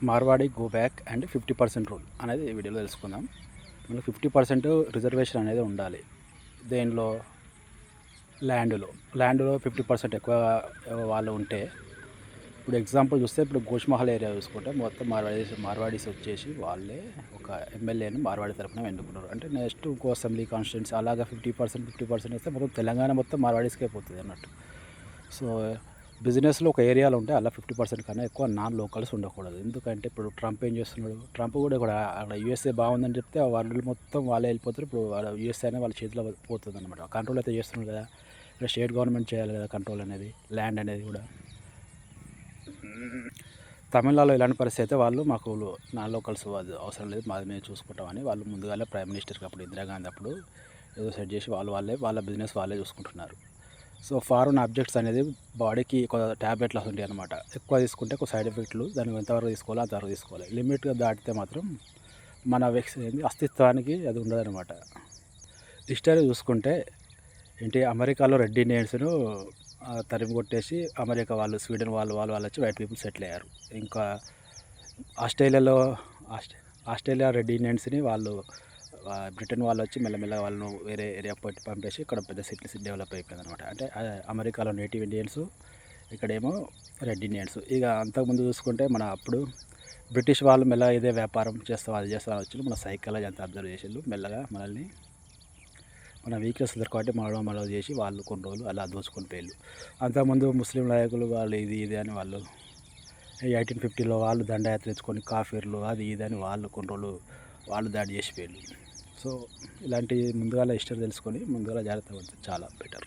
Marwadi go back and 50% rule అనేది ఈ వీడియోలో తెలుసుకుందాం. మనకు 50% రిజర్వేషన్ అనేది ఉండాలి. దేనిలో? ల్యాండ్లో 50% ఎక్కువ వాళ్ళు ఉంటే, ఇప్పుడు ఎగ్జాంపుల్ చూస్తే ఇప్పుడు గోష్మహల్ ఏరియా చూసుకుంటే మొత్తం మార్వాడీస్ వచ్చేసి వాళ్ళే ఒక ఎమ్మెల్యేని మార్వాడి తరఫున ఎన్నుకున్నారు. అంటే నెక్స్ట్ ఇంకో అసెంబ్లీ కాన్స్టిట్యున్సీ అలాగా 50% వస్తే మొత్తం తెలంగాణ మొత్తం మార్వాడీస్కే పోతుంది అన్నట్టు. సో బిజినెస్లో ఒక ఏరియాలో ఉంటే అలా 50% కన్నా ఎక్కువ నాన్ లోకల్స్ ఉండకూడదు. ఎందుకంటే ఇప్పుడు ట్రంప్ ఏం చేస్తున్నాడు? ట్రంప్ కూడా అక్కడ యూఎస్ఏ బాగుందని చెప్తే వాళ్ళు మొత్తం వాళ్ళే వెళ్ళిపోతారు. ఇప్పుడు వాళ్ళ యూఎస్ఏ అనేది వాళ్ళ చేతిలో పోతుంది అనమాట. కంట్రోల్ అయితే చేస్తున్నారు కదా. ఇక్కడ స్టేట్ గవర్నమెంట్ చేయాలి కదా కంట్రోల్ అనేది, ల్యాండ్ అనేది కూడా. తమిళనాడులో ఇలాంటి పరిస్థితి అయితే వాళ్ళు మాకు నాన్ లోకల్స్ అది అవసరం లేదు, మాది మేము చూసుకుంటామని వాళ్ళు ముందుగానే ప్రైమ్ మినిస్టర్కి అప్పుడు ఇందిరాగాంధీ అప్పుడు ఏదో సెట్ చేసి వాళ్ళ బిజినెస్ వాళ్ళే చూసుకుంటున్నారు. సో ఫారెన్ ఆబ్జెక్ట్స్ అనేది బాడీకి ఒక ట్యాబ్లెట్లు ఉంటాయి అనమాట. ఎక్కువ తీసుకుంటే ఒక సైడ్ ఎఫెక్ట్లు, దాన్ని ఎంతవరకు తీసుకోవాలో అంతవరకు తీసుకోవాలి. లిమిట్గా దాటితే మాత్రం మన అస్తిత్వానికి అది ఉండదన్నమాట. హిస్టరీ చూసుకుంటే ఏంటి, అమెరికాలో రెడ్ ఇండియన్స్ను తరిమి కొట్టేసి అమెరికా వాళ్ళు, స్వీడన్ వాళ్ళు వచ్చి వైట్ పీపుల్ సెటిల్ అయ్యారు. ఇంకా ఆస్ట్రేలియా రెడ్ ఇండియన్స్ని వాళ్ళు బ్రిటన్ వాళ్ళు వచ్చి మెల్లమెల్ల వాళ్ళను వేరే ఏరియా పంపేసి ఇక్కడ పెద్ద సిటీస్ డెవలప్ అయిపోయింది అనమాట. అంటే అమెరికాలో నేటివ్ ఇండియన్స్, ఇక్కడేమో రెడ్ ఇండియన్స్. ఇక అంతకుముందు చూసుకుంటే మన అప్పుడు బ్రిటిష్ వాళ్ళు మెల్లగా ఇదే వ్యాపారం చేస్తాం అది చేస్తాం వచ్చి మన సైకాలజీ అంతా అబ్జర్వ్ చేసేళ్ళు. మెల్లగా మనల్ని మన వీక్నెస్ కాబట్టి మనలో చేసి వాళ్ళు కొన్ని రోజులు అలా దోచుకొని పోయారు. అంతకుముందు ముస్లిం నాయకులు వాళ్ళు ఇది అని వాళ్ళు 1850లో వాళ్ళు దండయాత్ర తెచ్చుకొని కాఫీర్లు అది ఇది అని వాళ్ళు కొన్ని రోజులు వాళ్ళు దాడి చేసిపోయారు. సో ఇలాంటి ముందుగా హిస్టరీ తెలుసుకొని ముందుగా జాగ్రత్తగా పడితే చాలా బెటర్.